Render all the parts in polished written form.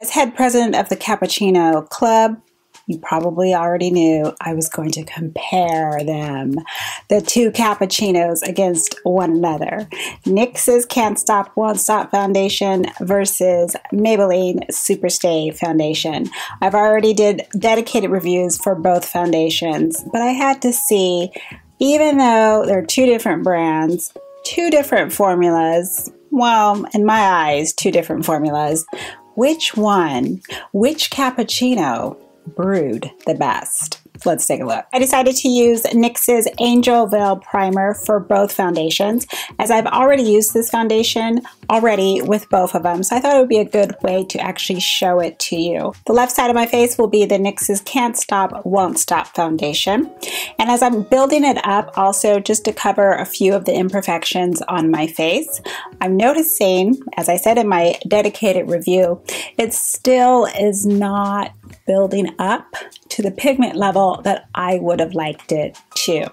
As head president of the Cappuccino Club, you probably already knew I was going to compare them, the two cappuccinos, against one another. NYX's Can't Stop, Won't Stop Foundation versus Maybelline SuperStay Foundation. I've already did dedicated reviews for both foundations, but I had to see, even though they're two different brands, two different formulas, well, in my eyes, two different formulas, which cappuccino brewed the best? Let's take a look. I decided to use NYX's Angel Veil Primer for both foundations, as I've already used this foundation with both of them, so I thought it would be a good way to actually show it to you. The left side of my face will be the NYX's Can't Stop, Won't Stop foundation, and as I'm building it up, also just to cover a few of the imperfections on my face, I'm noticing, as I said in my dedicated review, it still is not building up to the pigment level that I would have liked it to.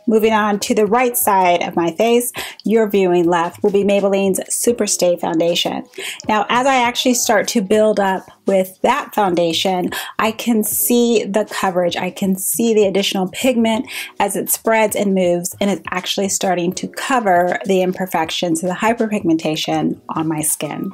Moving on to the right side of my face, your viewing left will be Maybelline's SuperStay foundation. Now, as I actually start to build up with that foundation, I can see the coverage. I can see the additional pigment as it spreads and moves, and it's actually starting to cover the imperfections and the hyperpigmentation on my skin.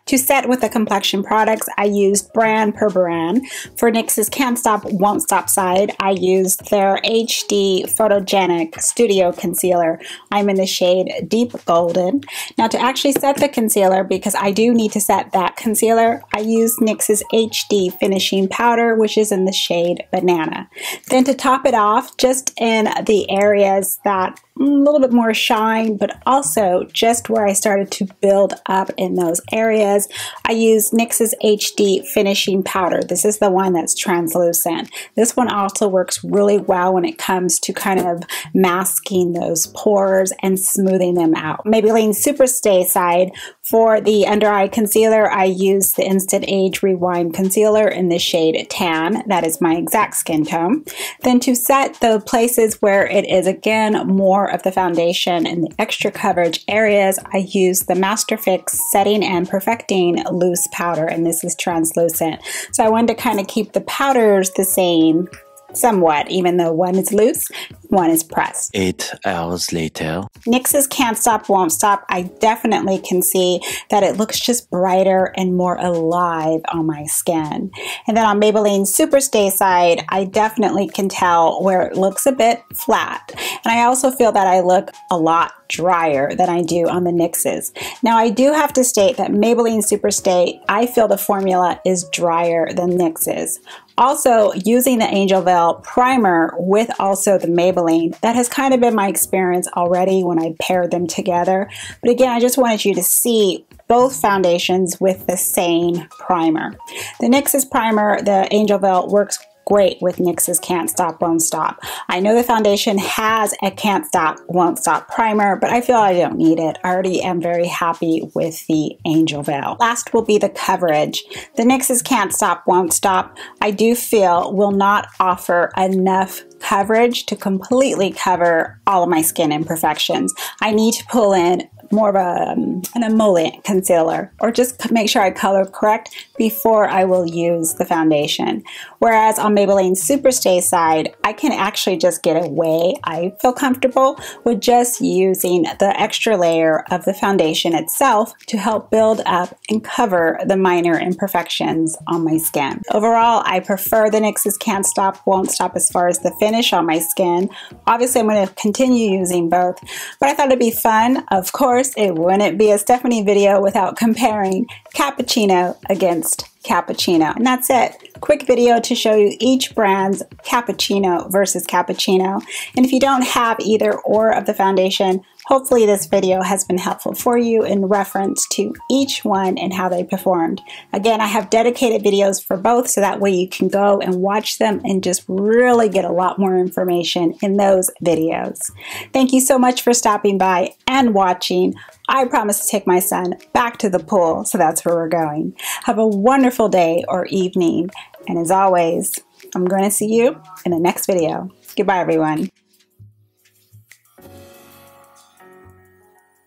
To set with the complexion products, I used brand per brand. For NYX's Can't Stop, Won't Stop side, I used their HD Photogenic Studio Concealer. I'm in the shade Deep Golden. Now, to actually set the concealer, because I do need to set that concealer, I used NYX's HD Finishing Powder, which is in the shade Banana. Then to top it off, just in the areas that a little bit more shine, but also just where I started to build up in those areas, I used NYX's HD Finishing Powder. This is the one that's translucent. This one also works really well when it comes to kind of masking those pores and smoothing them out. Maybelline SuperStay side, for the under eye concealer, I used the Instant Age Rewind Concealer in the shade Tan. That is my exact skin tone. Then to set the places where it is, again, more of the foundation and the extra coverage areas, I use the Master Fix Setting and Perfecting Loose Powder, and this is translucent. So I wanted to kind of keep the powders the same somewhat, even though one is loose, one is pressed. 8 hours later. NYX's Can't Stop, Won't Stop, I definitely can see that it looks just brighter and more alive on my skin. And then on Maybelline SuperStay side, I definitely can tell where it looks a bit flat. And I also feel that I look a lot drier than I do on the NYX's. Now, I do have to state that Maybelline SuperStay, I feel the formula is drier than NYX's. Also, using the Angel Veil Primer with also the Maybelline, that has kind of been my experience already when I paired them together. But again, I just wanted you to see both foundations with the same primer. The NYX's primer, the Angel Veil, works great with NYX's Can't Stop, Won't Stop. I know the foundation has a Can't Stop, Won't Stop primer, but I feel I don't need it. I already am very happy with the Angel Veil. Last will be the coverage. The NYX's Can't Stop, Won't Stop, I do feel will not offer enough coverage to completely cover all of my skin imperfections. I need to pull in more of an emollient concealer, or just make sure I color correct before I will use the foundation. Whereas on Maybelline SuperStay side, I can actually just get away. I feel comfortable with just using the extra layer of the foundation itself to help build up and cover the minor imperfections on my skin. Overall, I prefer the NYX's Can't Stop, Won't Stop as far as the finish on my skin. Obviously, I'm going to continue using both, but I thought it'd be fun. Of course, it wouldn't be a Stephanie video without comparing Cappuccino against Cappuccino. And that's it. Quick video to show you each brand's Cappuccino versus Cappuccino. And if you don't have either or of the foundation, Hopefully this video has been helpful for you in reference to each one and how they performed. Again, I have dedicated videos for both, so that way you can go and watch them and just really get a lot more information in those videos. Thank you so much for stopping by and watching. I promise to take my son back to the pool, so that's where we're going. Have a wonderful day or evening, and as always, I'm going to see you in the next video. Goodbye, everyone.